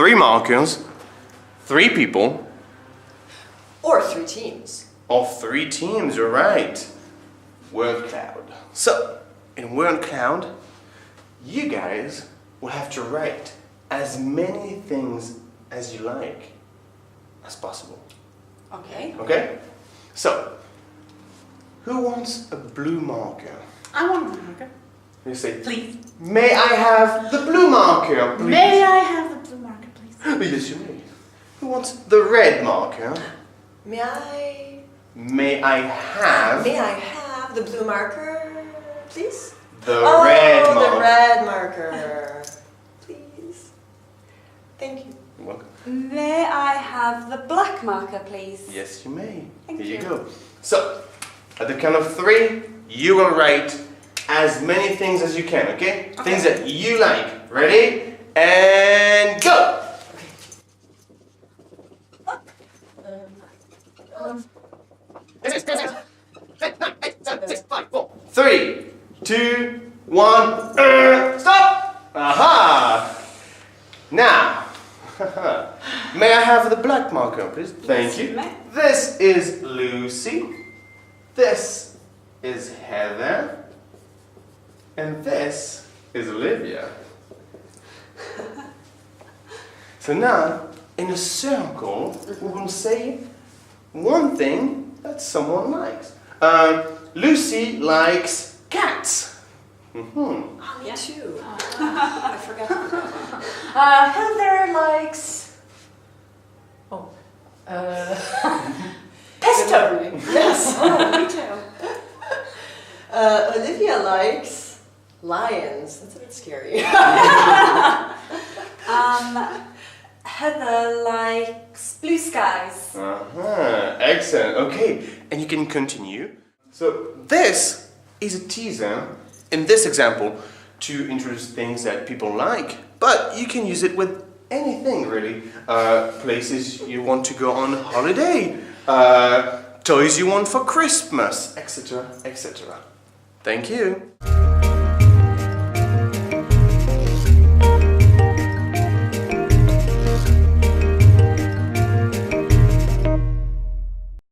3 markers, 3 people. Or 3 teams. Or 3 teams, you're right. Word cloud. So, in word cloud, you guys will have to write as many things as you like as possible. Okay. Okay? So, who wants a blue marker? I want a blue marker. You say, Please. may I have the blue marker, please? May I have the blue marker, please? Yes, you may. Who wants the red marker? May I have have the blue marker, please? the red marker? The red marker, please. Thank you. You're welcome. May I have the black marker, please? Yes, you may. Thank Here you you. go. So, at the count of 3, you will write as many things as you can, okay? Things that you like. Ready? And go! 3, 2, 1, stop! Aha! Now, may I have the black marker, please? Thank you. may. This is Lucy. This is Heather. And this is Olivia. So now, in a circle, we will say one thing that someone likes. Lucy likes cats. Me too. I forgot. Heather likes... pesto. Yes. Me too. Olivia likes lions. That's a bit scary. Heather likes blue skies. Excellent. Okay, and you can continue. So this is a teaser in this example to introduce things that people like, but you can use it with anything really. Places you want to go on holiday, toys you want for Christmas, etc., etc. Thank you.